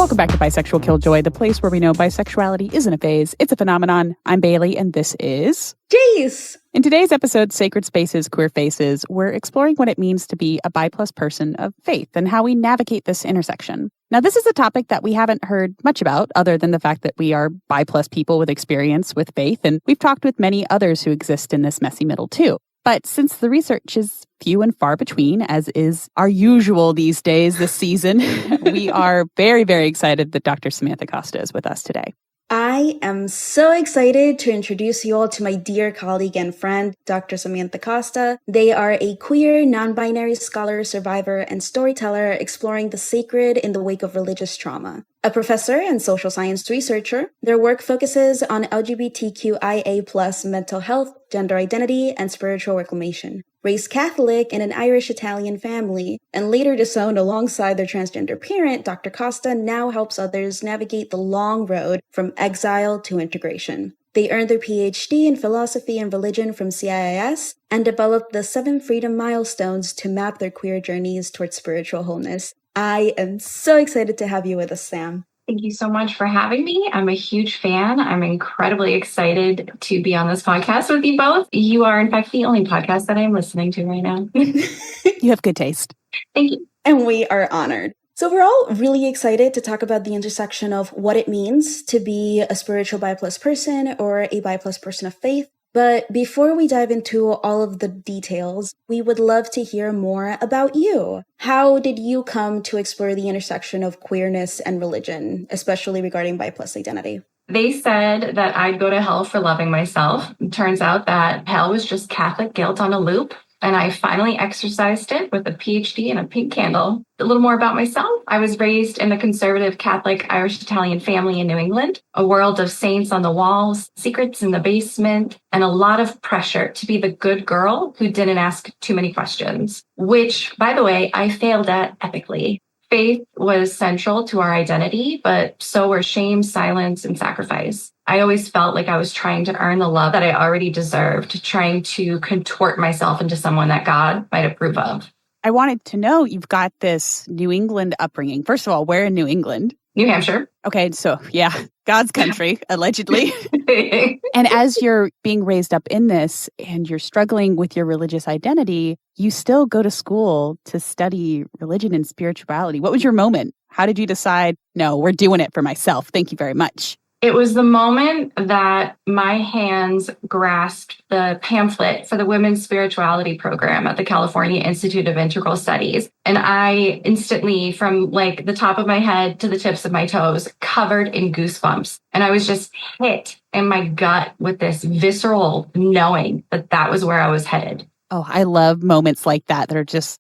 Welcome back to Bisexual Killjoy, the place where we know bisexuality isn't a phase, it's a phenomenon. I'm Bailey, and this is... Jace! In today's episode, Sacred Spaces, Queer Faces, we're exploring what it means to be a bi+ person of faith and how we navigate this intersection. Now, this is a topic that we haven't heard much about, other than the fact that we are bi+ people with experience with faith, and we've talked with many others who exist in this messy middle, too. But since the research is few and far between, as is our usual these days this season, we are very, very excited that Dr. Samantha Costa is with us today. I am so excited to introduce you all to my dear colleague and friend, Dr. Samantha Costa. They are a queer, non-binary scholar, survivor, and storyteller exploring the sacred in the wake of religious trauma. A professor and social science researcher, their work focuses on LGBTQIA+ mental health, gender identity, and spiritual reclamation. Raised Catholic in an Irish-Italian family, and later disowned alongside their transgender parent, Dr. Costa now helps others navigate the long road from exile to integration. They earned their PhD in philosophy and religion from CIIS and developed the 7 freedom milestones to map their queer journeys towards spiritual wholeness. I am so excited to have you with us, Sam. Thank you so much for having me. I'm a huge fan. I'm incredibly excited to be on this podcast with you both. You are, in fact, the only podcast that I'm listening to right now. You have good taste. Thank you. And we are honored. So we're all really excited to talk about the intersection of what it means to be a spiritual bi+ person or a bi+ person of faith. But before we dive into all of the details, we would love to hear more about you. How did you come to explore the intersection of queerness and religion, especially regarding bi+ identity? They said that I'd go to hell for loving myself. It turns out that hell was just Catholic guilt on a loop. And I finally exercised it with a PhD and a pink candle. A little more about myself. I was raised in a conservative Catholic Irish-Italian family in New England, a world of saints on the walls, secrets in the basement, and a lot of pressure to be the good girl who didn't ask too many questions, which, by the way, I failed at epically. Faith was central to our identity, but so were shame, silence, and sacrifice. I always felt like I was trying to earn the love that I already deserved, trying to contort myself into someone that God might approve of. I wanted to know, you've got this New England upbringing. First of all, where in New England? New Hampshire. Okay, so yeah, God's country, allegedly. And as you're being raised up in this and you're struggling with your religious identity, you still go to school to study religion and spirituality. What was your moment? How did you decide, no, we're doing it for myself? Thank you very much. It was the moment that my hands grasped the pamphlet for the Women's Spirituality Program at the California Institute of Integral Studies. And I instantly, from like the top of my head to the tips of my toes, covered in goosebumps. And I was just hit in my gut with this visceral knowing that that was where I was headed. Oh, I love moments like that are just,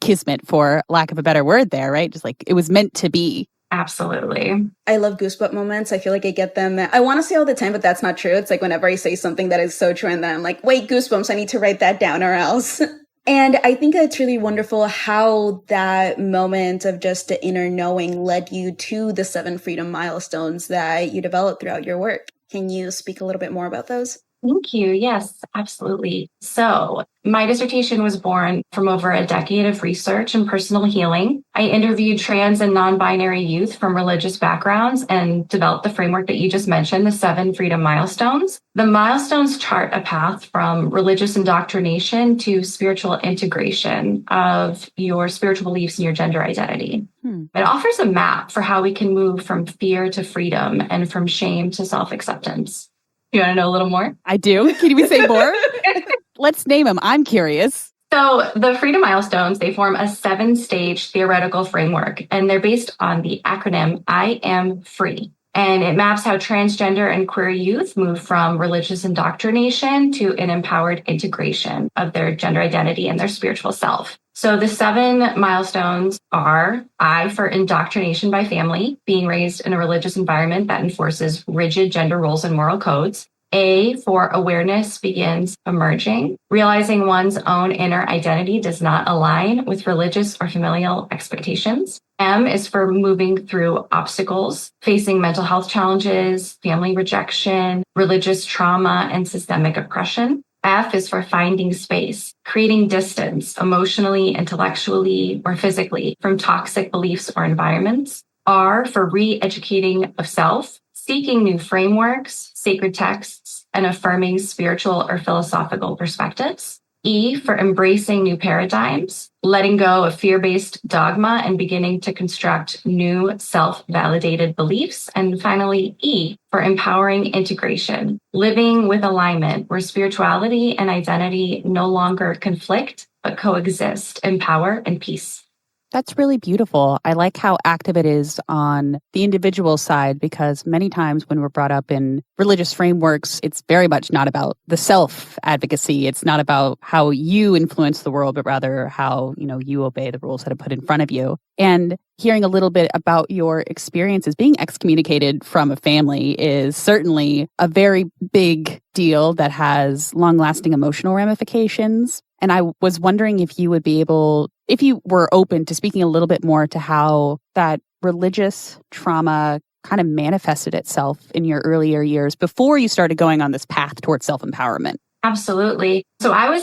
kismet, for lack of a better word there, right? Just like it was meant to be. Absolutely. I love goosebump moments. I feel like I get them. I want to say all the time, but that's not true. It's like whenever I say something that is so true and then I'm like, wait, goosebumps, I need to write that down or else. And I think it's really wonderful how that moment of just the inner knowing led you to the 7 freedom milestones that you developed throughout your work. Can you speak a little bit more about those? Thank you. Yes, absolutely. So my dissertation was born from over a decade of research and personal healing. I interviewed trans and non-binary youth from religious backgrounds and developed the framework that you just mentioned, the 7 freedom milestones. The milestones chart a path from religious indoctrination to spiritual integration of your spiritual beliefs and your gender identity. It offers a map for how we can move from fear to freedom and from shame to self-acceptance. You want to know a little more? I do. Can we say more? Let's name them. I'm curious. So the freedom milestones, they form a 7-stage theoretical framework, and they're based on the acronym I am free. And it maps how transgender and queer youth move from religious indoctrination to an empowered integration of their gender identity and their spiritual self. So the 7 milestones are I for indoctrination by family, being raised in a religious environment that enforces rigid gender roles and moral codes. A for awareness begins emerging, realizing one's own inner identity does not align with religious or familial expectations. M is for moving through obstacles, facing mental health challenges, family rejection, religious trauma, and systemic oppression. F is for finding space, creating distance emotionally, intellectually, or physically from toxic beliefs or environments. R for re-educating of self, seeking new frameworks, sacred texts, and affirming spiritual or philosophical perspectives. E for embracing new paradigms, letting go of fear-based dogma and beginning to construct new self-validated beliefs. And finally, E for empowering integration, living with alignment where spirituality and identity no longer conflict, but coexist in power and peace. That's really beautiful. I like how active it is on the individual side, because many times when we're brought up in religious frameworks, it's very much not about the self-advocacy. It's not about how you influence the world, but rather how, you obey the rules that are put in front of you. And hearing a little bit about your experiences being excommunicated from a family is certainly a very big deal that has long-lasting emotional ramifications. And I was wondering if you would be able, if you were open to speaking a little bit more to how that religious trauma kind of manifested itself in your earlier years before you started going on this path towards self-empowerment. Absolutely. So I'm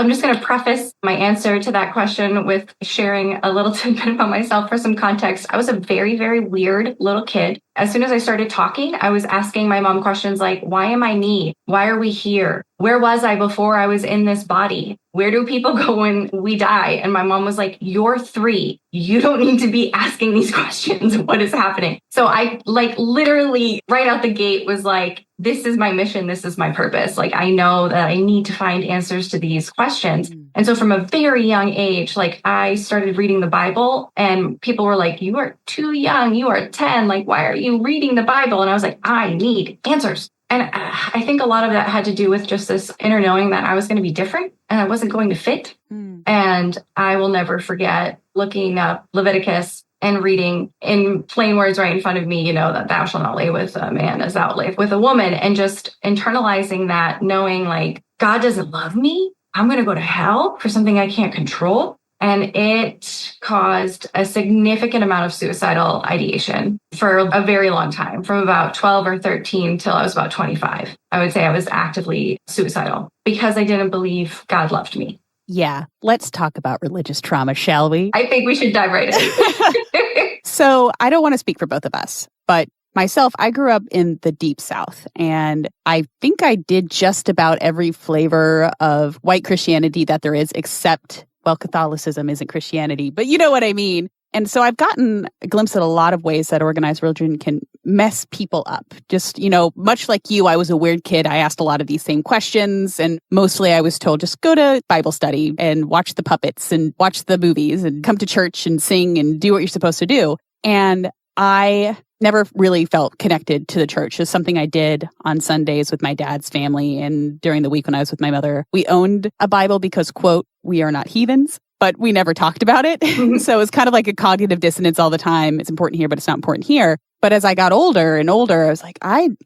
just going to preface my answer to that question with sharing a little tidbit about myself for some context. I was a very, very weird little kid. As soon as I started talking, I was asking my mom questions like, why am I me? Why are we here? Where was I before I was in this body? Where do people go when we die? And my mom was like, you're 3. You don't need to be asking these questions. What is happening? So I literally right out the gate was like, this is my mission. This is my purpose. I know that I need to find answers to these questions. And so from a very young age, I started reading the Bible and people were like, you are too young. You are 10. Why are you reading the Bible? And I was like, I need answers. And I think a lot of that had to do with just this inner knowing that I was going to be different and I wasn't going to fit. And I will never forget looking up Leviticus and reading in plain words right in front of me, that thou shalt not lay with a man as thou layest with a woman, and just internalizing that, knowing God doesn't love me. I'm going to go to hell for something I can't control. And it caused a significant amount of suicidal ideation for a very long time, from about 12 or 13 till I was about 25. I would say I was actively suicidal because I didn't believe God loved me. Yeah. Let's talk about religious trauma, shall we? I think we should dive right in. So I don't want to speak for both of us, but myself, I grew up in the Deep South, and I think I did just about every flavor of white Christianity that there is, except, well, Catholicism isn't Christianity, but you know what I mean. And so I've gotten a glimpse at a lot of ways that organized religion can mess people up. Just, much like you, I was a weird kid. I asked a lot of these same questions, and mostly I was told, just go to Bible study and watch the puppets and watch the movies and come to church and sing and do what you're supposed to do. And I never really felt connected to the church. It's something I did on Sundays with my dad's family, and during the week when I was with my mother. We owned a Bible because, quote, we are not heathens, but we never talked about it. So it's kind of like a cognitive dissonance all the time. It's important here, but it's not important here. But as I got older and older, I was like, I'm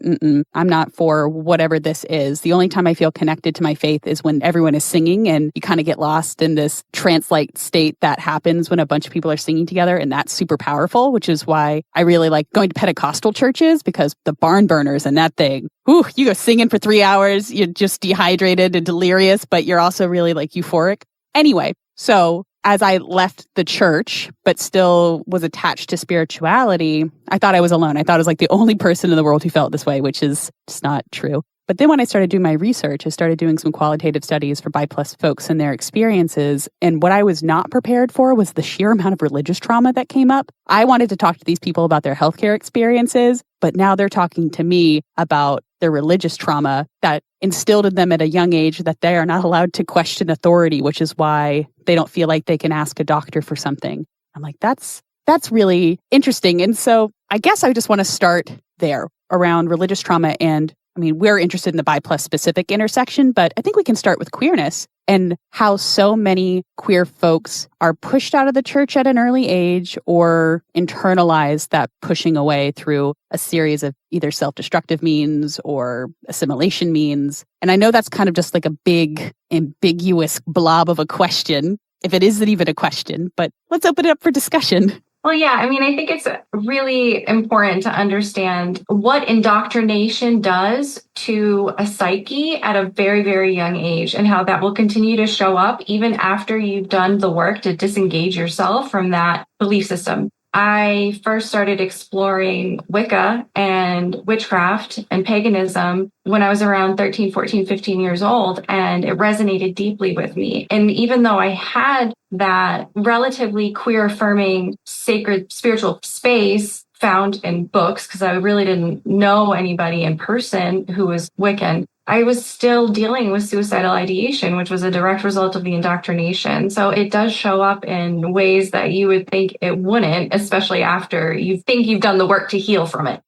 not for whatever this is. The only time I feel connected to my faith is when everyone is singing, and you kind of get lost in this trance-like state that happens when a bunch of people are singing together. And that's super powerful, which is why I really like going to Pentecostal churches, because the barn burners and that thing, you go singing for 3 hours, you're just dehydrated and delirious, but you're also really euphoric. Anyway, so as I left the church, but still was attached to spirituality, I thought I was alone. I thought I was the only person in the world who felt this way, which is just not true. But then when I started doing my research, I started doing some qualitative studies for bi+ folks and their experiences. And what I was not prepared for was the sheer amount of religious trauma that came up. I wanted to talk to these people about their healthcare experiences, but now they're talking to me about their religious trauma that instilled in them at a young age that they are not allowed to question authority, which is why they don't feel like they can ask a doctor for something. I'm like, that's really interesting. And so I guess I just want to start there around religious trauma. And we're interested in the bi+ specific intersection, but I think we can start with queerness and how so many queer folks are pushed out of the church at an early age or internalize that pushing away through a series of either self-destructive means or assimilation means. And I know that's kind of just a big, ambiguous blob of a question, if it isn't even a question, but let's open it up for discussion. Well, yeah, I think it's really important to understand what indoctrination does to a psyche at a very, very young age, and how that will continue to show up even after you've done the work to disengage yourself from that belief system. I first started exploring Wicca and witchcraft and paganism when I was around 13, 14, 15 years old, and it resonated deeply with me. And even though I had that relatively queer affirming sacred spiritual space found in books, because I really didn't know anybody in person who was Wiccan, I was still dealing with suicidal ideation, which was a direct result of the indoctrination. So it does show up in ways that you would think it wouldn't, especially after you think you've done the work to heal from it.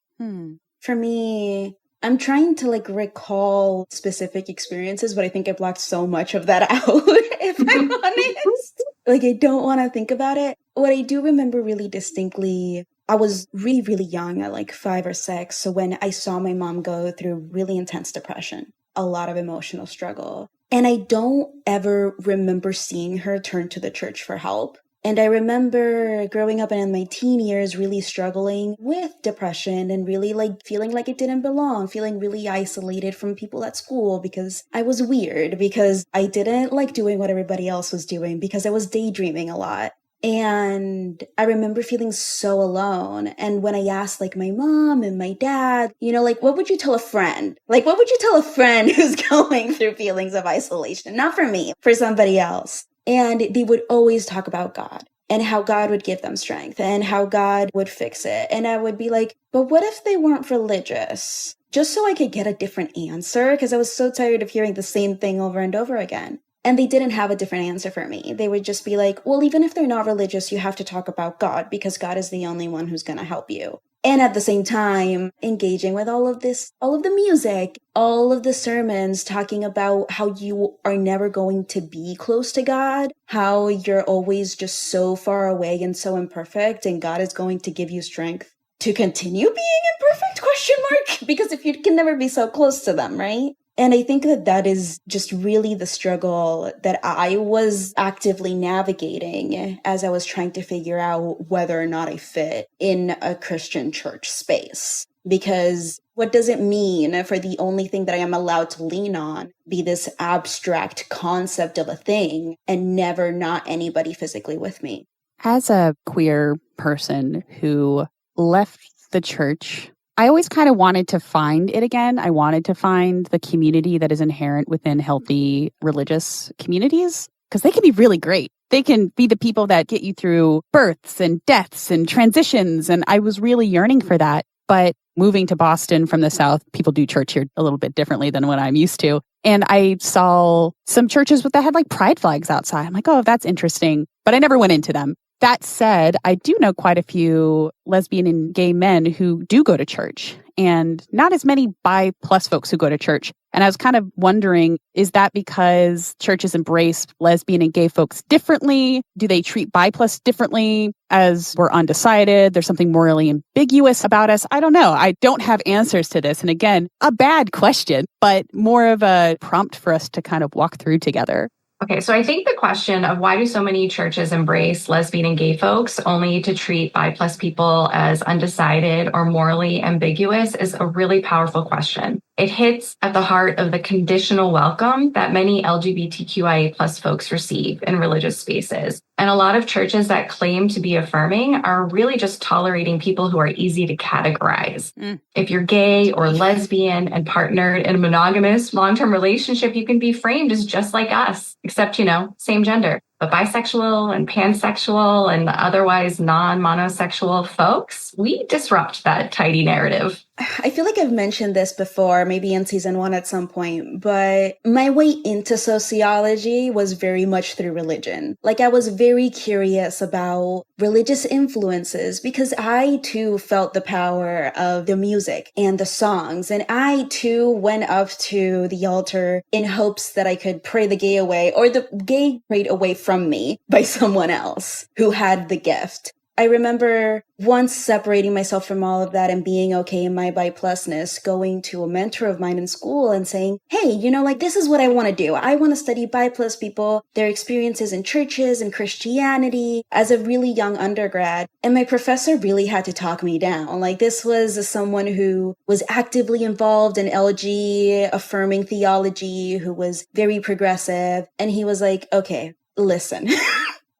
For me, I'm trying to recall specific experiences, but I think I blocked so much of that out, if I'm honest. I don't want to think about it. What I do remember really distinctly, I was really, really young at 5 or 6. So when I saw my mom go through really intense depression, a lot of emotional struggle. And I don't ever remember seeing her turn to the church for help. And I remember growing up and in my teen years really struggling with depression and really feeling like it didn't belong, feeling really isolated from people at school because I was weird, because I didn't like doing what everybody else was doing, because I was daydreaming a lot. And I remember feeling so alone. And when I asked my mom and my dad, what would you tell a friend? What would you tell a friend who's going through feelings of isolation? Not for me, for somebody else. And they would always talk about God and how God would give them strength and how God would fix it. And I would be like, but what if they weren't religious? Just so I could get a different answer, because I was so tired of hearing the same thing over and over again. And they didn't have a different answer for me. They would just be like, well, even if they're not religious, you have to talk about God because God is the only one who's going to help you. And at the same time, engaging with all of the music, all of the sermons talking about how you are never going to be close to God, how you're always just so far away and so imperfect, and God is going to give you strength to continue being imperfect, ? Because if you can never be so close to them, right? And I think that is just really the struggle that I was actively navigating as I was trying to figure out whether or not I fit in a Christian church space. Because what does it mean for the only thing that I am allowed to lean on be this abstract concept of a thing and never not anybody physically with me? As a queer person who left the church, I always kind of wanted to find it again. I wanted to find the community that is inherent within healthy religious communities, because they can be really great. They can be the people that get you through births and deaths and transitions. And I was really yearning for that. But moving to Boston from the South, people do church here a little bit differently than what I'm used to. And I saw some churches that had pride flags outside. I'm like, oh, that's interesting. But I never went into them. That said, I do know quite a few lesbian and gay men who do go to church, and not as many bi+ folks who go to church. And I was kind of wondering, is that because churches embrace lesbian and gay folks differently? Do they treat bi+ differently, as we're undecided? There's something morally ambiguous about us. I don't know. I don't have answers to this. And again, a bad question, but more of a prompt for us to kind of walk through together. Okay, so I think the question of why do so many churches embrace lesbian and gay folks only to treat bi+ people as undecided or morally ambiguous is a really powerful question. It hits at the heart of the conditional welcome that many LGBTQIA+ folks receive in religious spaces. And a lot of churches that claim to be affirming are really just tolerating people who are easy to categorize. If you're gay or lesbian and partnered in a monogamous long-term relationship, you can be framed as just like us, except, same gender. But bisexual and pansexual and otherwise non-monosexual folks, we disrupt that tidy narrative. I feel like I've mentioned this before, maybe in season 1 at some point, but my way into sociology was very much through religion. I was very curious about religious influences because I too felt the power of the music and the songs. And I too went up to the altar in hopes that I could pray the gay away, or the gay prayed away from me by someone else who had the gift. I remember once separating myself from all of that and being okay in my bi+ness, going to a mentor of mine in school and saying, hey, this is what I want to do. I want to study bi+ people, their experiences in churches and Christianity as a really young undergrad. And my professor really had to talk me down. This was someone who was actively involved in LG affirming theology, who was very progressive. And he was like, okay, listen,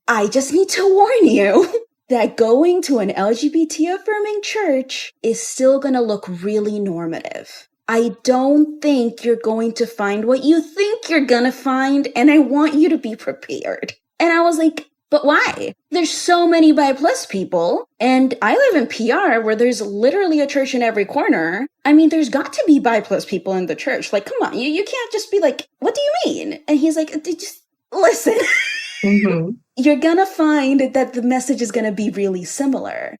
I just need to warn you. that going to an LGBT affirming church is still going to look really normative. I don't think you're going to find what you think you're going to find, and I want you to be prepared. And I was like, but why? There's so many bi+ people, and I live in PR where there's literally a church in every corner. I mean, there's got to be bi+ people in the church. Like, come on, you can't just be like, what do you mean? And he's like, just listen. Mm-hmm. You're gonna find that the message is gonna be really similar.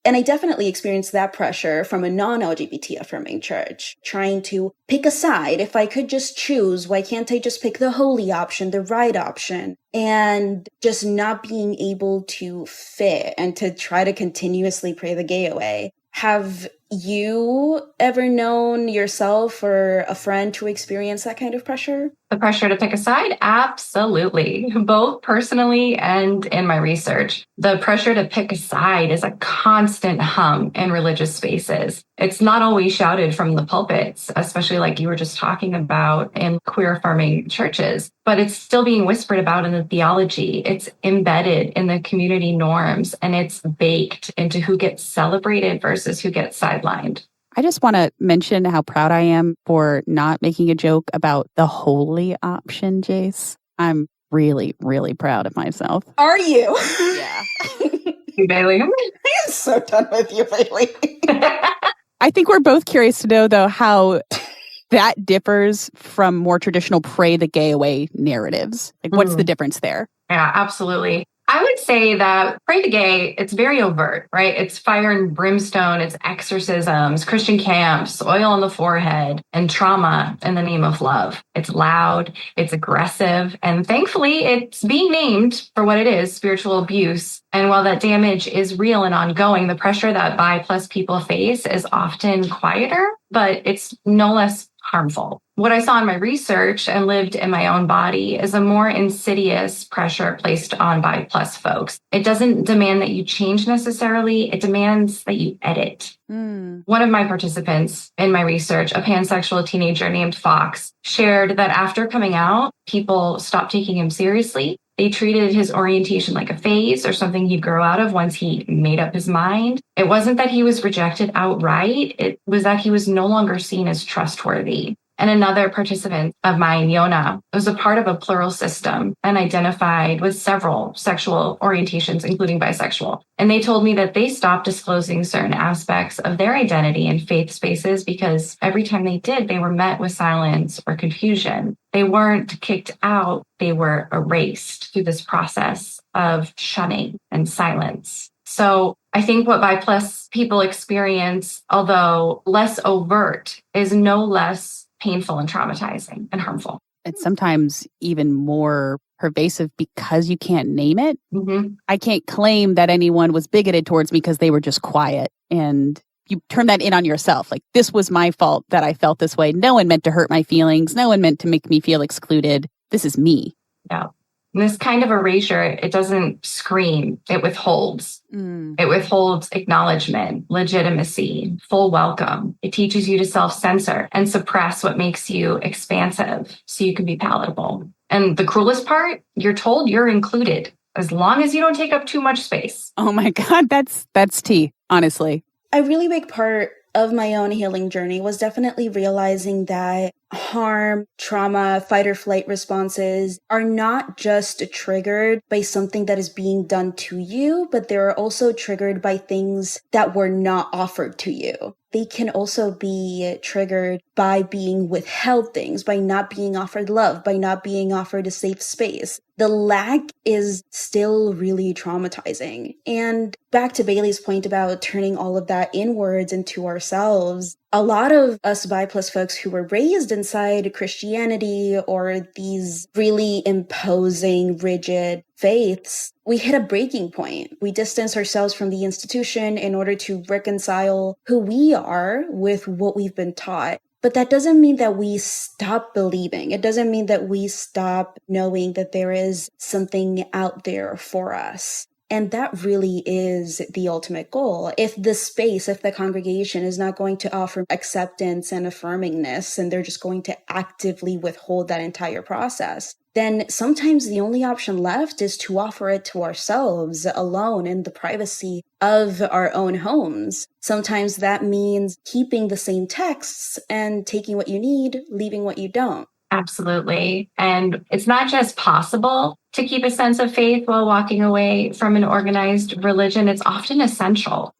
And I definitely experienced that pressure from a non-LGBT affirming church, trying to pick a side. If I could just choose, why can't I just pick the holy option, the right option? And just not being able to fit and to try to continuously pray the gay away. Have you ever known yourself or a friend to experience that kind of pressure? The pressure to pick a side? Absolutely. Both personally and in my research. The pressure to pick a side is a constant hum in religious spaces. It's not always shouted from the pulpits, especially like you were just talking about in queer affirming churches, but it's still being whispered about in the theology. It's embedded in the community norms, and it's baked into who gets celebrated versus who gets sidelined. I just want to mention how proud I am for not making a joke about the holy option, Jace. I'm really, really proud of myself. Are you? Yeah. Bailey? I am so done with you, Bailey. I think we're both curious to know, though, how that differs from more traditional pray the gay away narratives. Like, what's the difference there? Yeah, absolutely. I would say that pray the gay, it's very overt, right? It's fire and brimstone, it's exorcisms, Christian camps, oil on the forehead, and trauma in the name of love. It's loud, it's aggressive, and thankfully it's being named for what it is, spiritual abuse. And while that damage is real and ongoing, the pressure that bi+ people face is often quieter, but it's no less harmful. What I saw in my research and lived in my own body is a more insidious pressure placed on bi+ folks. It doesn't demand that you change necessarily. It demands that you edit. One of my participants in my research, a pansexual teenager named Fox, shared that after coming out, people stopped taking him seriously. They treated his orientation like a phase or something he'd grow out of once he made up his mind. It wasn't that he was rejected outright. It was that he was no longer seen as trustworthy. And another participant of mine, Yona, was a part of a plural system and identified with several sexual orientations, including bisexual. And they told me that they stopped disclosing certain aspects of their identity in faith spaces because every time they did, they were met with silence or confusion. They weren't kicked out, they were erased through this process of shunning and silence. So I think what bi+ people experience, although less overt, is no less painful and traumatizing and harmful. It's sometimes even more pervasive because you can't name it. I can't claim that anyone was bigoted towards me because they were just quiet. And you turn that in on yourself. Like, this was my fault that I felt this way. No one meant to hurt my feelings. No one meant to make me feel excluded. This is me. Yeah. And this kind of erasure, it doesn't scream, it withholds. It withholds acknowledgement, legitimacy, full welcome. It teaches you to self-censor and suppress what makes you expansive so you can be palatable. And the cruelest part, you're told you're included as long as you don't take up too much space. Oh my God, that's tea, honestly. A really big part of my own healing journey was definitely realizing that harm, trauma, fight or flight responses are not just triggered by something that is being done to you, but they're also triggered by things that were not offered to you. They can also be triggered by being withheld things, by not being offered love, by not being offered a safe space. The lack is still really traumatizing. And back to Bailey's point about turning all of that inwards into ourselves, a lot of us bi+ folks who were raised inside Christianity or these really imposing, rigid faiths, we hit a breaking point. We distance ourselves from the institution in order to reconcile who we are with what we've been taught. But that doesn't mean that we stop believing. It doesn't mean that we stop knowing that there is something out there for us. And that really is the ultimate goal. If the congregation is not going to offer acceptance and affirmingness, and they're just going to actively withhold that entire process, then sometimes the only option left is to offer it to ourselves alone in the privacy of our own homes. Sometimes that means keeping the same texts and taking what you need, leaving what you don't. Absolutely. And it's not just possible to keep a sense of faith while walking away from an organized religion, it's often essential.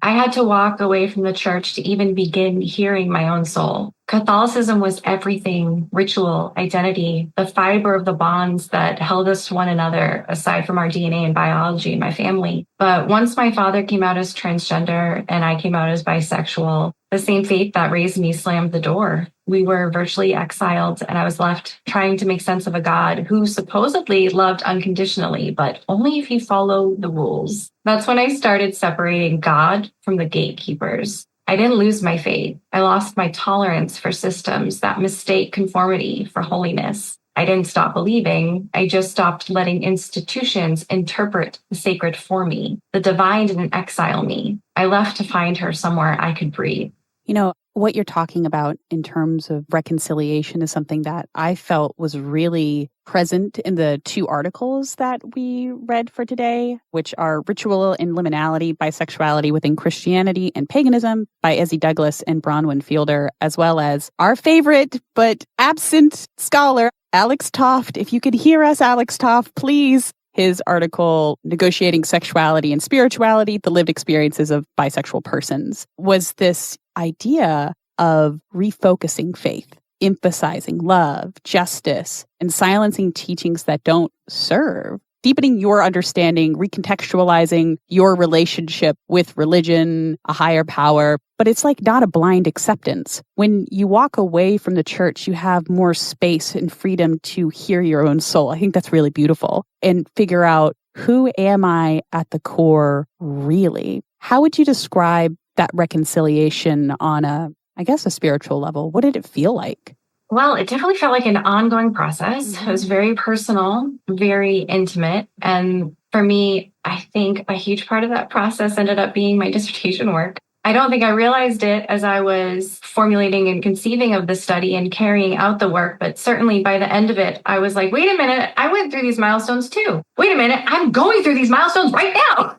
I had to walk away from the church to even begin hearing my own soul. Catholicism was everything: ritual, identity, the fiber of the bonds that held us to one another, aside from our DNA and biology and my family. But once my father came out as transgender and I came out as bisexual, the same faith that raised me slammed the door. We were virtually exiled, and I was left trying to make sense of a God who supposedly loved unconditionally, but only if you follow the rules. That's when I started separating God from the gatekeepers. I didn't lose my faith. I lost my tolerance for systems that mistake conformity for holiness. I didn't stop believing. I just stopped letting institutions interpret the sacred for me. The divine didn't exile me. I left to find her somewhere I could breathe. You know, what you're talking about in terms of reconciliation is something that I felt was really present in the two articles that we read for today, which are Ritual and Liminality, Bisexuality Within Christianity and Paganism by Ezzy Douglas and Bronwyn Fielder, as well as our favorite but absent scholar, Alex Toft. If you could hear us, Alex Toft, please. His article, Negotiating Sexuality and Spirituality, The Lived Experiences of Bisexual Persons, was this idea of refocusing faith, emphasizing love, justice, and silencing teachings that don't serve, deepening your understanding, recontextualizing your relationship with religion, a higher power. But it's like not a blind acceptance. When you walk away from the church, you have more space and freedom to hear your own soul. I think that's really beautiful. And figure out, who am I at the core really? How would you describe that reconciliation on a spiritual level? What did it feel like? Well, it definitely felt like an ongoing process. It was very personal, very intimate. And for me, I think a huge part of that process ended up being my dissertation work. I don't think I realized it as I was formulating and conceiving of the study and carrying out the work, but certainly by the end of it, I was like, wait a minute, I went through these milestones too. Wait a minute, I'm going through these milestones right now.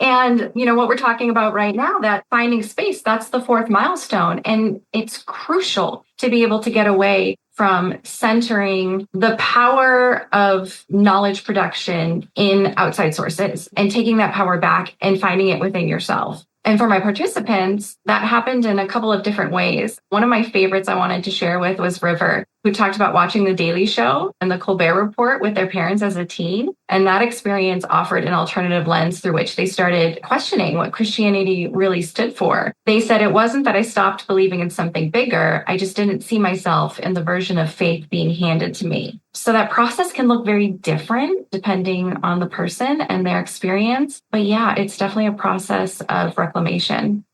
And, what we're talking about right now, that finding space, that's the fourth milestone. And it's crucial to be able to get away from centering the power of knowledge production in outside sources and taking that power back and finding it within yourself. And for my participants, that happened in a couple of different ways. One of my favorites I wanted to share with was River, who talked about watching The Daily Show and The Colbert Report with their parents as a teen. And that experience offered an alternative lens through which they started questioning what Christianity really stood for. They said it wasn't that I stopped believing in something bigger. I just didn't see myself in the version of faith being handed to me. So that process can look very different depending on the person and their experience. But yeah, it's definitely a process of reclamation.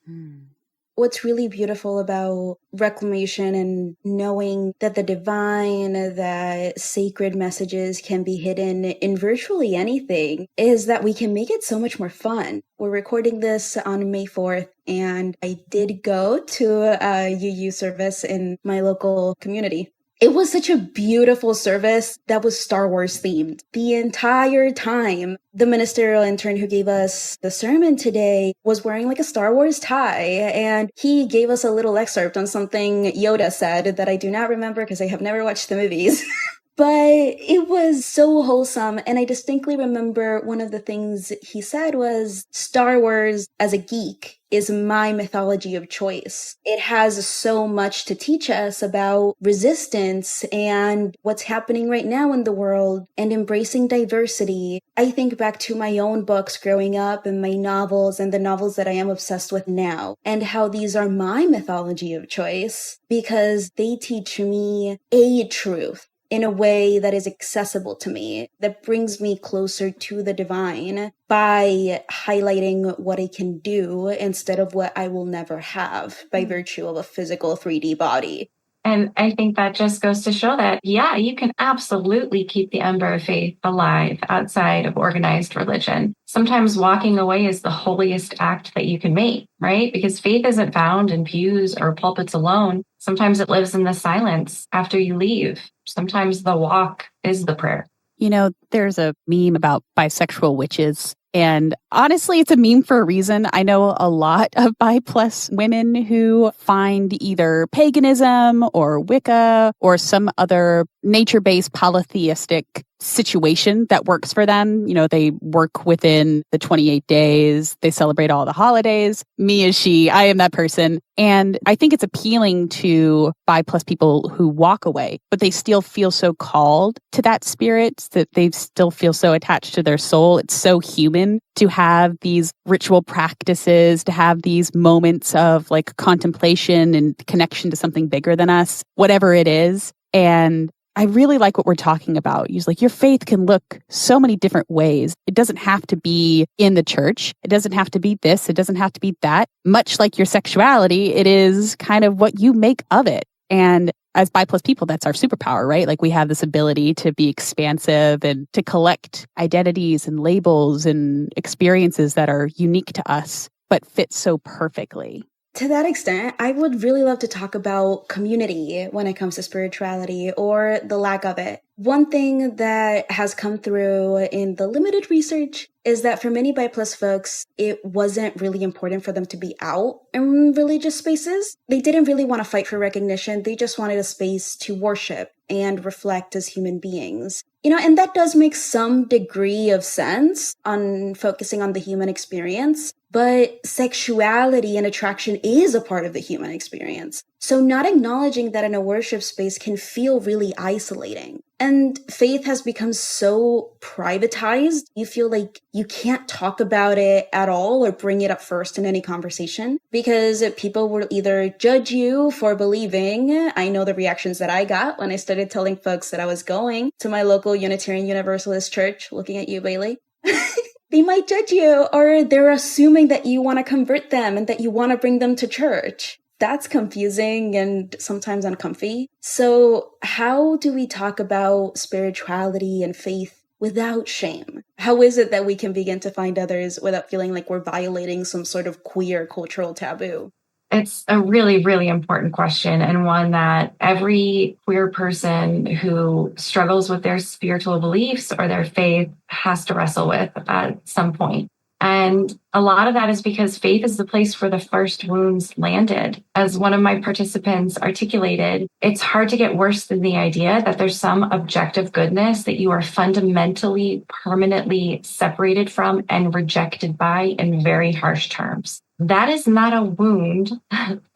What's really beautiful about reclamation and knowing that the divine, that sacred messages can be hidden in virtually anything is that we can make it so much more fun. We're recording this on May 4th, and I did go to a UU service in my local community. It was such a beautiful service that was Star Wars themed the entire time. The ministerial intern who gave us the sermon today was wearing like a Star Wars tie, and he gave us a little excerpt on something Yoda said that I do not remember because I have never watched the movies. But it was so wholesome, and I distinctly remember one of the things he said was, Star Wars, as a geek, is my mythology of choice. It has so much to teach us about resistance and what's happening right now in the world and embracing diversity. I think back to my own books growing up and my novels and the novels that I am obsessed with now, and how these are my mythology of choice because they teach me a truth in a way that is accessible to me, that brings me closer to the divine by highlighting what I can do instead of what I will never have by virtue of a physical 3D body. And I think that just goes to show that, yeah, you can absolutely keep the ember of faith alive outside of organized religion. Sometimes walking away is the holiest act that you can make, right? Because faith isn't found in pews or pulpits alone. Sometimes it lives in the silence after you leave. Sometimes the walk is the prayer. There's a meme about bisexual witches. And honestly, it's a meme for a reason. I know a lot of bi+ women who find either paganism or Wicca or some other nature-based polytheistic situation that works for them. They work within the 28 days. They celebrate all the holidays. Me as she, I am that person. And I think it's appealing to bi+ people who walk away, but they still feel so called to that spirit, that they still feel so attached to their soul. It's so human to have these ritual practices, to have these moments of like contemplation and connection to something bigger than us, whatever it is. And I really like what we're talking about. Your faith can look so many different ways. It doesn't have to be in the church. It doesn't have to be this. It doesn't have to be that. Much like your sexuality, it is kind of what you make of it. And as bi+ people, that's our superpower, right? Like we have this ability to be expansive and to collect identities and labels and experiences that are unique to us, but fit so perfectly. To that extent, I would really love to talk about community when it comes to spirituality or the lack of it. One thing that has come through in the limited research is that for many bi+ folks, it wasn't really important for them to be out in religious spaces. They didn't really want to fight for recognition. They just wanted a space to worship and reflect as human beings. And that does make some degree of sense on focusing on the human experience, but sexuality and attraction is a part of the human experience. So not acknowledging that in a worship space can feel really isolating. And faith has become so privatized, you feel like you can't talk about it at all or bring it up first in any conversation because people will either judge you for believing. I know the reactions that I got when I started telling folks that I was going to my local Unitarian Universalist church, looking at you, Bailey. They might judge you, or they're assuming that you want to convert them and that you want to bring them to church. That's confusing and sometimes uncomfy. So how do we talk about spirituality and faith without shame? How is it that we can begin to find others without feeling like we're violating some sort of queer cultural taboo? It's a really, really important question, and one that every queer person who struggles with their spiritual beliefs or their faith has to wrestle with at some point. And a lot of that is because faith is the place where the first wounds landed. As one of my participants articulated, it's hard to get worse than the idea that there's some objective goodness that you are fundamentally, permanently separated from and rejected by in very harsh terms. That is not a wound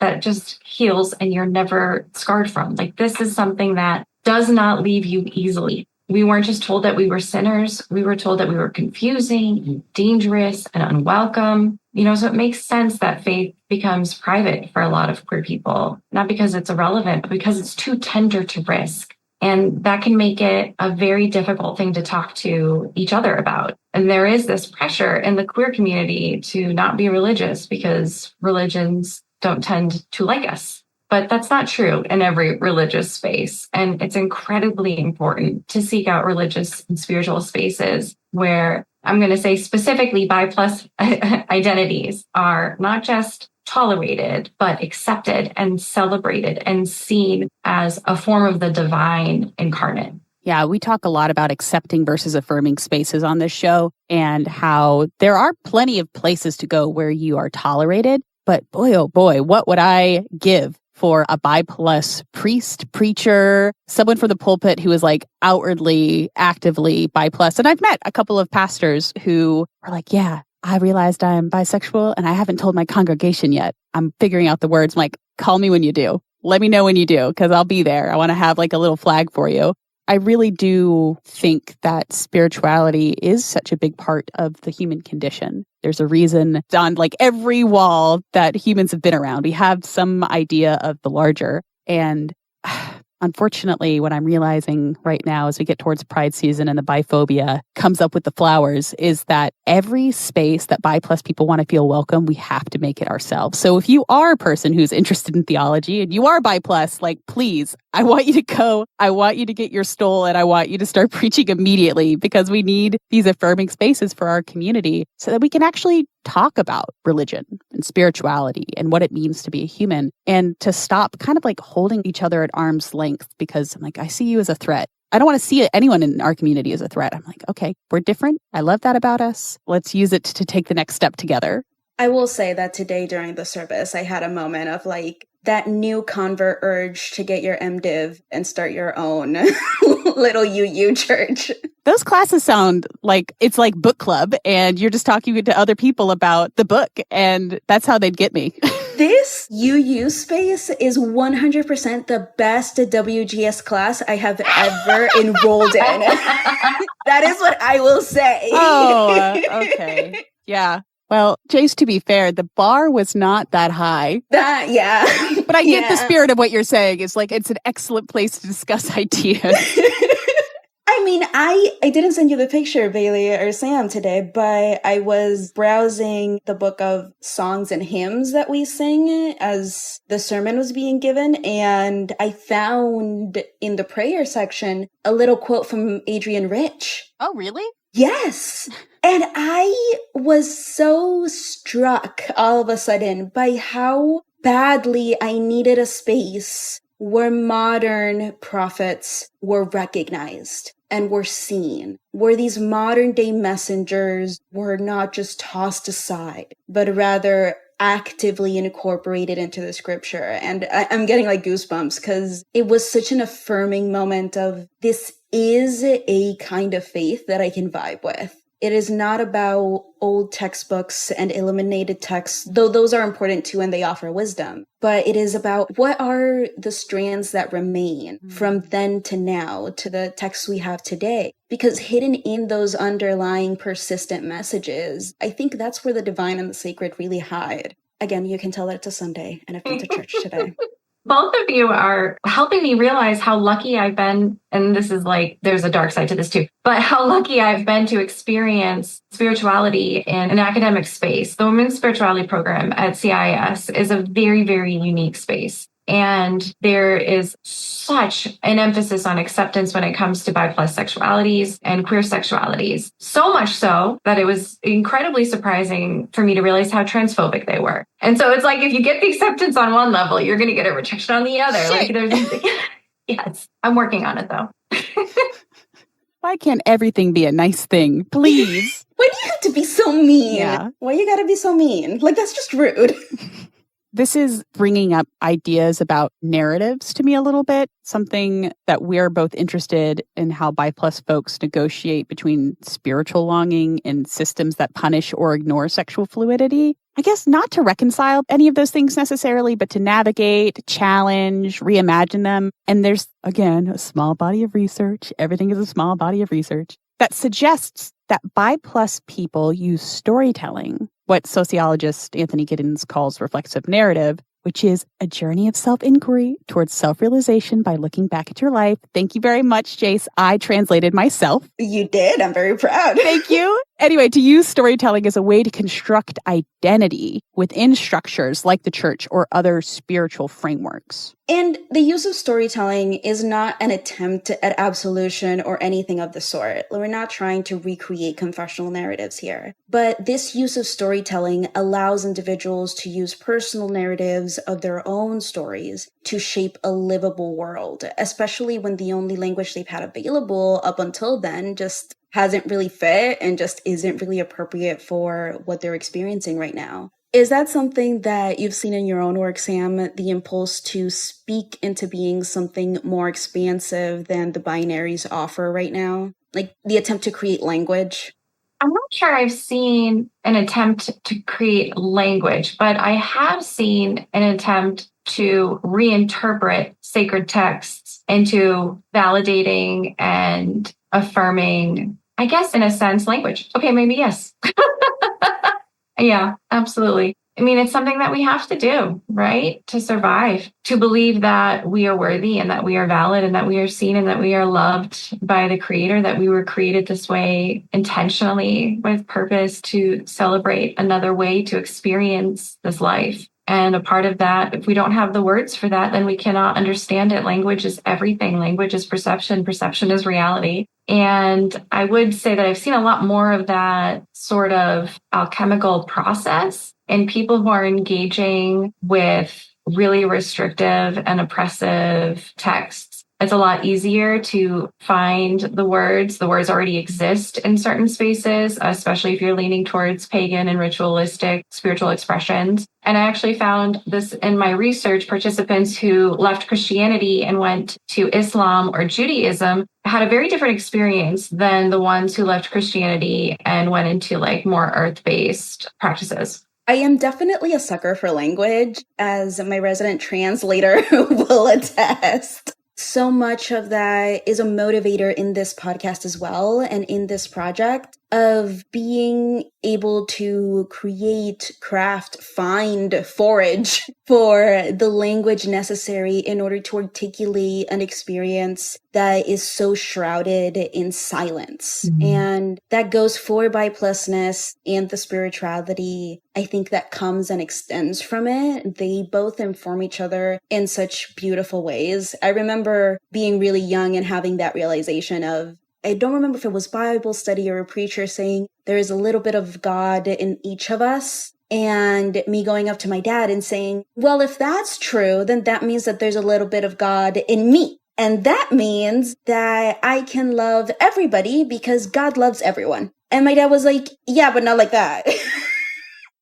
that just heals and you're never scarred from. Like, this is something that does not leave you easily. We weren't just told that we were sinners. We were told that we were confusing, and dangerous, and unwelcome. So it makes sense that faith becomes private for a lot of queer people, not because it's irrelevant, but because it's too tender to risk. And that can make it a very difficult thing to talk to each other about. And there is this pressure in the queer community to not be religious because religions don't tend to like us. But that's not true in every religious space. And it's incredibly important to seek out religious and spiritual spaces where, I'm going to say specifically, bi+ identities are not just tolerated, but accepted and celebrated and seen as a form of the divine incarnate. Yeah, we talk a lot about accepting versus affirming spaces on this show and how there are plenty of places to go where you are tolerated. But boy, oh boy, what would I give for a bi+ priest, preacher, someone from the pulpit who is like outwardly, actively bi+. And I've met a couple of pastors who are like, yeah, I realized I'm bisexual and I haven't told my congregation yet. I'm figuring out the words. I'm like, call me when you do. Let me know when you do, because I'll be there. I want to have like a little flag for you. I really do think that spirituality is such a big part of the human condition. There's a reason on like every wall that humans have been around. We have some idea of the larger. And unfortunately, what I'm realizing right now as we get towards Pride season and the biphobia comes up with the flowers is that every space that bi+ people want to feel welcome, we have to make it ourselves. So if you are a person who's interested in theology and you are bi+, like, please, I want you to go. I want you to get your stole and I want you to start preaching immediately, because we need these affirming spaces for our community so that we can actually talk about religion and spirituality and what it means to be a human, and to stop kind of like holding each other at arm's length because I'm like, I see you as a threat. I don't want to see anyone in our community as a threat. I'm like, okay, we're different. I love that about us. Let's use it to take the next step together. I will say that today during the service, I had a moment of like that new convert urge to get your MDiv and start your own little UU church. Those classes sound like it's like book club and you're just talking to other people about the book, and that's how they'd get me. This UU space is 100% the best WGS class I have ever enrolled in. That is what I will say. Oh, okay. Yeah. Well, Jace, to be fair, the bar was not that high. Yeah. But I get the spirit of what you're saying. It's like it's an excellent place to discuss ideas. I mean, I didn't send you the picture, Bailey or Sam, today, but I was browsing the book of songs and hymns that we sing as the sermon was being given, and I found in the prayer section a little quote from Adrian Rich. Oh, really? Yes. And I was so struck all of a sudden by how badly I needed a space where modern prophets were recognized and were seen, where these modern day messengers were not just tossed aside, but rather actively incorporated into the scripture. And I'm getting like goosebumps because it was such an affirming moment of this is a kind of faith that I can vibe with. It is not about old textbooks and illuminated texts, though those are important too and they offer wisdom. But it is about what are the strands that remain from then to now to the texts we have today. Because hidden in those underlying persistent messages, I think that's where the divine and the sacred really hide. Again, you can tell that it's a Sunday and I've been to church today. Both of you are helping me realize how lucky I've been, and this is like, there's a dark side to this too, but how lucky I've been to experience spirituality in an academic space. The Women's Spirituality Program at CIS is a very, very unique space. And there is such an emphasis on acceptance when it comes to bi+ sexualities and queer sexualities. So much so that it was incredibly surprising for me to realize how transphobic they were. And so it's like, if you get the acceptance on one level, you're going to get a rejection on the other. Like there's, yes, I'm working on it though. Why can't everything be a nice thing, please? Why do you have to be so mean? Yeah. Why you gotta be so mean? Like, that's just rude. This is bringing up ideas about narratives to me a little bit, something that we're both interested in how bi+ folks negotiate between spiritual longing and systems that punish or ignore sexual fluidity. I guess not to reconcile any of those things necessarily, but to navigate, challenge, reimagine them. And there's, again, a small body of research. Everything is a small body of research that suggests that bi+ people use storytelling, what sociologist Anthony Giddens calls reflexive narrative, which is a journey of self-inquiry towards self-realization by looking back at your life. Thank you very much, Jace. I translated myself. You did. I'm very proud. Thank you. Anyway, to use storytelling as a way to construct identity within structures like the church or other spiritual frameworks. And the use of storytelling is not an attempt at absolution or anything of the sort. We're not trying to recreate confessional narratives here. But this use of storytelling allows individuals to use personal narratives of their own stories to shape a livable world, especially when the only language they've had available up until then just hasn't really fit and just isn't really appropriate for what they're experiencing right now. Is that something that you've seen in your own work, Sam, the impulse to speak into being something more expansive than the binaries offer right now? Like the attempt to create language? I'm not sure I've seen an attempt to create language, but I have seen an attempt to reinterpret sacred texts into validating and affirming, I guess, in a sense, language. Okay, maybe yes. Yeah, absolutely. I mean, it's something that we have to do, right? To survive, to believe that we are worthy and that we are valid and that we are seen and that we are loved by the Creator, that we were created this way intentionally with purpose to celebrate another way to experience this life. And a part of that, if we don't have the words for that, then we cannot understand it. Language is everything. Language is perception. Perception is reality. And I would say that I've seen a lot more of that sort of alchemical process in people who are engaging with really restrictive and oppressive texts It's a lot easier to find the words. The words already exist in certain spaces, especially if you're leaning towards pagan and ritualistic spiritual expressions. And I actually found this in my research. Participants who left Christianity and went to Islam or Judaism had a very different experience than the ones who left Christianity and went into like more earth-based practices. I am definitely a sucker for language, as my resident translator will attest. So much of that is a motivator in this podcast as well, and in this project of being able to create, craft, find, forage for the language necessary in order to articulate an experience that is so shrouded in silence. Mm-hmm. And that goes for bi+ness and the spirituality, I think, that comes and extends from it. They both inform each other in such beautiful ways. I remember being really young and having that realization of, I don't remember if it was Bible study or a preacher saying there is a little bit of God in each of us. And me going up to my dad and saying, well, if that's true, then that means that there's a little bit of God in me. And that means that I can love everybody because God loves everyone. And my dad was like, yeah, but not like that.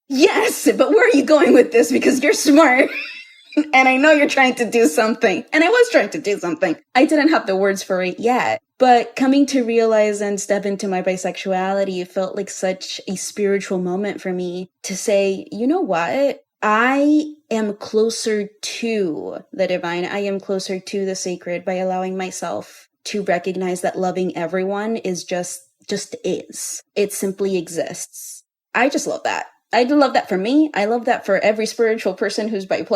Yes, but where are you going with this? Because you're smart. And I know you're trying to do something. And I was trying to do something. I didn't have the words for it yet. But coming to realize and step into my bisexuality felt like such a spiritual moment for me to say, you know what? I am closer to the divine. I am closer to the sacred by allowing myself to recognize that loving everyone is just is. It simply exists. I just love that. I love that for me. I love that for every spiritual person who's bi+.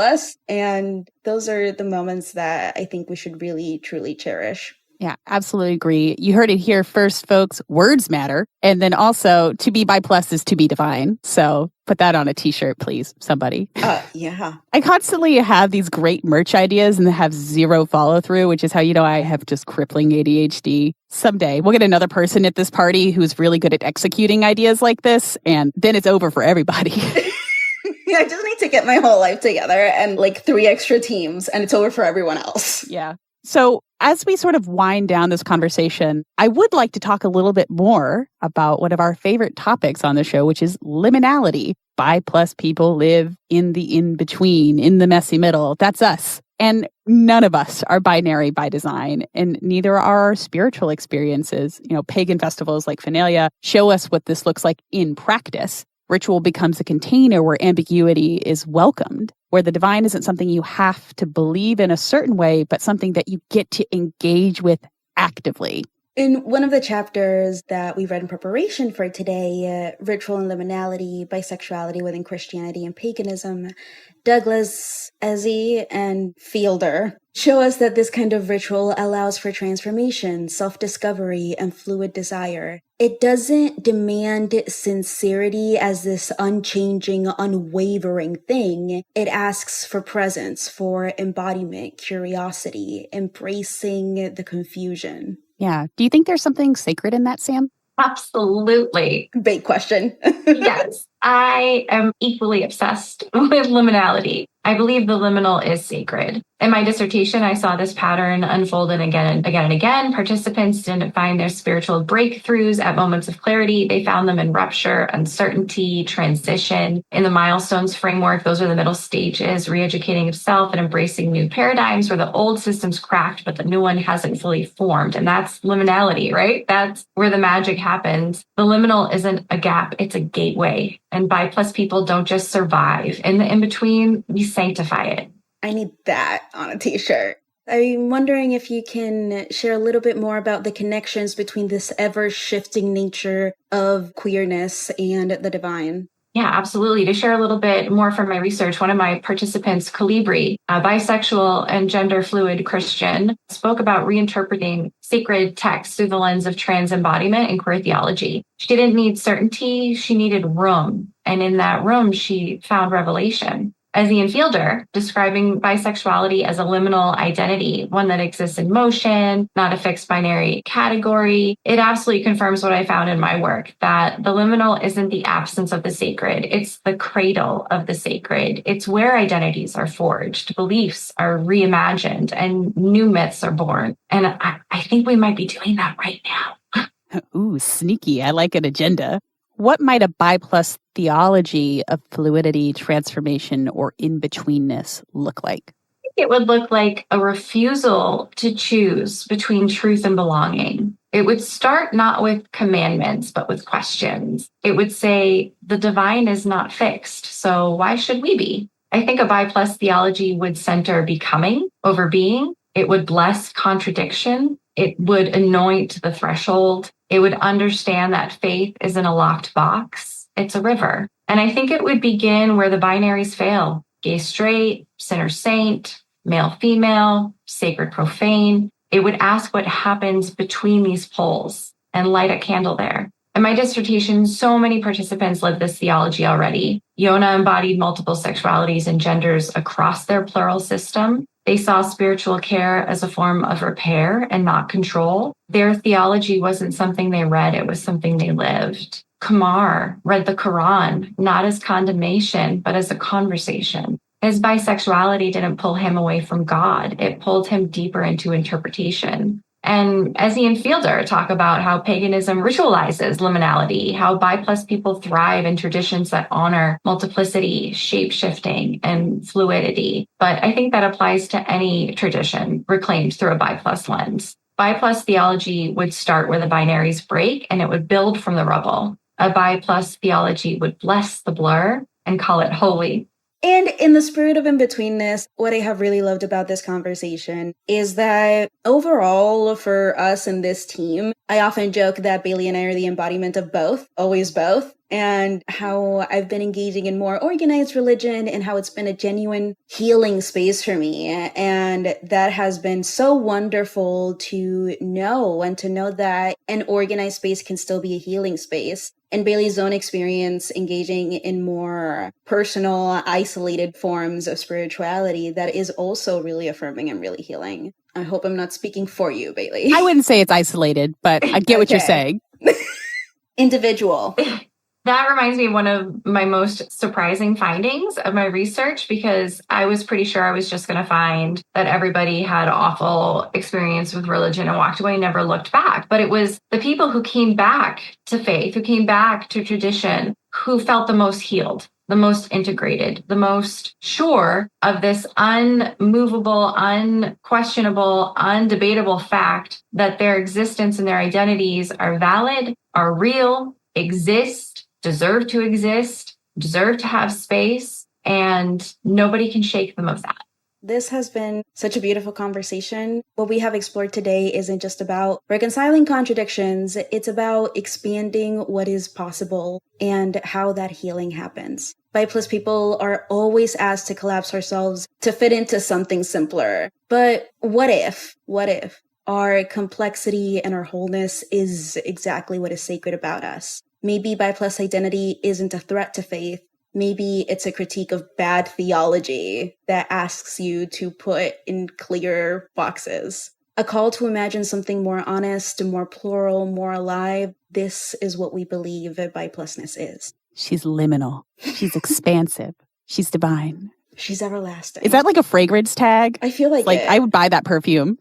And those are the moments that I think we should really, truly cherish. Yeah, absolutely agree. You heard it here first, folks. Words matter. And then also, to be bi+ is to be divine. So put that on a t-shirt, please, somebody. Yeah. I constantly have these great merch ideas and have zero follow through, which is how you know I have just crippling ADHD. Someday we'll get another person at this party who's really good at executing ideas like this, and then it's over for everybody. I just need to get my whole life together and like 3 extra teams, and it's over for everyone else. Yeah. So as we sort of wind down this conversation, I would like to talk a little bit more about one of our favorite topics on the show, which is liminality. Bi+ people live in the in-between, in the messy middle. That's us. And none of us are binary by design, and neither are our spiritual experiences. You know, pagan festivals like Finalia show us what this looks like in practice. Ritual becomes a container where ambiguity is welcomed, where the divine isn't something you have to believe in a certain way, but something that you get to engage with actively. In one of the chapters that we read in preparation for today, Ritual and Liminality, Bisexuality Within Christianity and Paganism, Douglas, Ezzy, and Fielder show us that this kind of ritual allows for transformation, self-discovery, and fluid desire. It doesn't demand sincerity as this unchanging, unwavering thing. It asks for presence, for embodiment, curiosity, embracing the confusion. Yeah. Do you think there's something sacred in that, Sam? Absolutely. Big question. Yes. I am equally obsessed with liminality. I believe the liminal is sacred. In my dissertation, I saw this pattern unfolded again and again and again. Participants didn't find their spiritual breakthroughs at moments of clarity. They found them in rupture, uncertainty, transition. In the milestones framework, those are the middle stages, re-educating of self and embracing new paradigms where the old system's cracked, but the new one hasn't fully formed. And that's liminality, right? That's where the magic happens. The liminal isn't a gap, it's a gateway. And bi+ people don't just survive. In the in-between, we sanctify it. I need that on a t-shirt. I'm wondering if you can share a little bit more about the connections between this ever-shifting nature of queerness and the divine. Yeah, absolutely. To share a little bit more from my research, one of my participants, Calibri, a bisexual and gender fluid Christian, spoke about reinterpreting sacred texts through the lens of trans embodiment and queer theology. She didn't need certainty, she needed room. And in that room, she found revelation. As Ian Fielder, describing bisexuality as a liminal identity, one that exists in motion, not a fixed binary category. It absolutely confirms what I found in my work, that the liminal isn't the absence of the sacred, it's the cradle of the sacred. It's where identities are forged, beliefs are reimagined, and new myths are born. And I think we might be doing that right now. Ooh, sneaky. I like an agenda. What might a bi+ theology of fluidity, transformation, or in-betweenness look like? It would look like a refusal to choose between truth and belonging. It would start not with commandments, but with questions. It would say, the divine is not fixed, so why should we be? I think a bi+ theology would center becoming over being. It would bless contradiction. It would anoint the threshold. It would understand that faith isn't a locked box. It's a river. And I think it would begin where the binaries fail. Gay, straight, sinner, saint, male, female, sacred, profane. It would ask what happens between these poles and light a candle there. In my dissertation, so many participants lived this theology already. Yona embodied multiple sexualities and genders across their plural system. They saw spiritual care as a form of repair and not control. Their theology wasn't something they read, it was something they lived. Kamar read the Quran, not as condemnation, but as a conversation. His bisexuality didn't pull him away from God, it pulled him deeper into interpretation. And Ezzy and Fielder talk about how paganism ritualizes liminality, how bi+ people thrive in traditions that honor multiplicity, shape-shifting, and fluidity. But I think that applies to any tradition reclaimed through a bi+ lens. Bi+ theology would start where the binaries break, and it would build from the rubble. A bi+ theology would bless the blur and call it holy. And in the spirit of in-betweenness, what I have really loved about this conversation is that overall for us in this team, I often joke that Bailey and I are the embodiment of both, always both, and how I've been engaging in more organized religion and how it's been a genuine healing space for me. And that has been so wonderful to know, and to know that an organized space can still be a healing space. And Bailey's own experience engaging in more personal, isolated forms of spirituality that is also really affirming and really healing. I hope I'm not speaking for you, Bailey. I wouldn't say it's isolated, but I get what you're saying. Individual. That reminds me of one of my most surprising findings of my research, because I was pretty sure I was just going to find that everybody had awful experience with religion and walked away and never looked back. But it was the people who came back to faith, who came back to tradition, who felt the most healed, the most integrated, the most sure of this unmovable, unquestionable, undebatable fact that their existence and their identities are valid, are real, exist, deserve to exist, deserve to have space, and nobody can shake them of that. This has been such a beautiful conversation. What we have explored today isn't just about reconciling contradictions, it's about expanding what is possible and how that healing happens. Bi+ people are always asked to collapse ourselves to fit into something simpler. But what if our complexity and our wholeness is exactly what is sacred about us? Maybe bi+ identity isn't a threat to faith. Maybe it's a critique of bad theology that asks you to put in clear boxes. A call to imagine something more honest, more plural, more alive. This is what we believe bi+ness is. She's liminal. She's expansive. She's divine. She's everlasting. Is that like a fragrance tag? I feel like it. I would buy that perfume.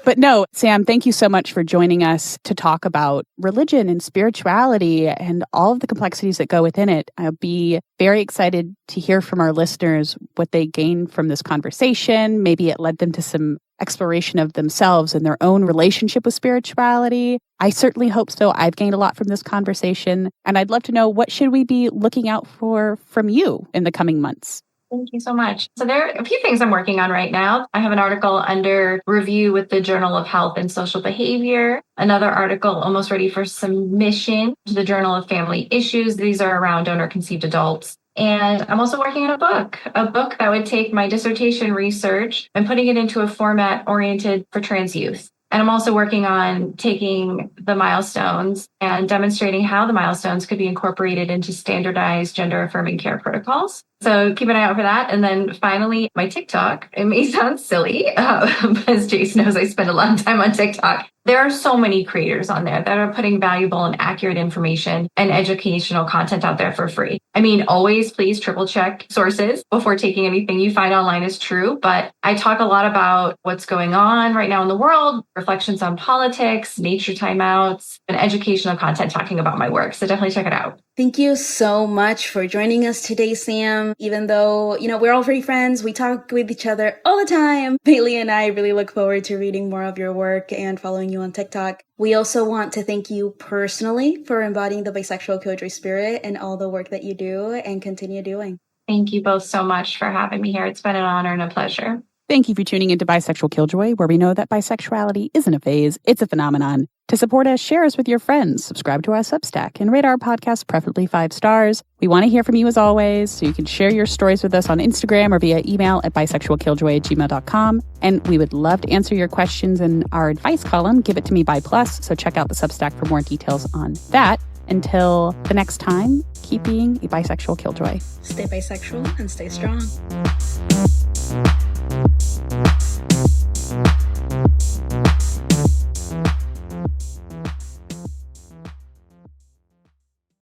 But no, Sam, thank you so much for joining us to talk about religion and spirituality and all of the complexities that go within it. I'll be very excited to hear from our listeners what they gained from this conversation. Maybe it led them to some exploration of themselves and their own relationship with spirituality. I certainly hope so. I've gained a lot from this conversation, and I'd love to know, what should we be looking out for from you in the coming months? Thank you so much. So there are a few things I'm working on right now. I have an article under review with the Journal of Health and Social Behavior, another article almost ready for submission to the Journal of Family Issues. These are around donor-conceived adults. And I'm also working on a book that would take my dissertation research and putting it into a format oriented for trans youth. And I'm also working on taking the milestones and demonstrating how the milestones could be incorporated into standardized gender affirming care protocols. So keep an eye out for that. And then finally, my TikTok. It may sound silly, as Jason knows, I spend a lot of time on TikTok. There are so many creators on there that are putting valuable and accurate information and educational content out there for free. I mean, always please triple check sources before taking anything you find online as true. But I talk a lot about what's going on right now in the world, reflections on politics, nature timeouts, and educational content talking about my work. So definitely check it out. Thank you so much for joining us today, Sam. Even though, we're all very friends, we talk with each other all the time. Bailey and I really look forward to reading more of your work and following you on TikTok. We also want to thank you personally for embodying the Bisexual Killjoy spirit and all the work that you do and continue doing. Thank you both so much for having me here. It's been an honor and a pleasure. Thank you for tuning into Bisexual Killjoy, where we know that bisexuality isn't a phase, it's a phenomenon. To support us, share us with your friends, subscribe to our Substack, and rate our podcast preferably 5 stars. We want to hear from you as always, so you can share your stories with us on Instagram or via email at bisexualkilljoy@gmail.com. And we would love to answer your questions in our advice column, Give It To Me by Plus, so check out the Substack for more details on that. Until the next time, keep being a bisexual killjoy. Stay bisexual and stay strong.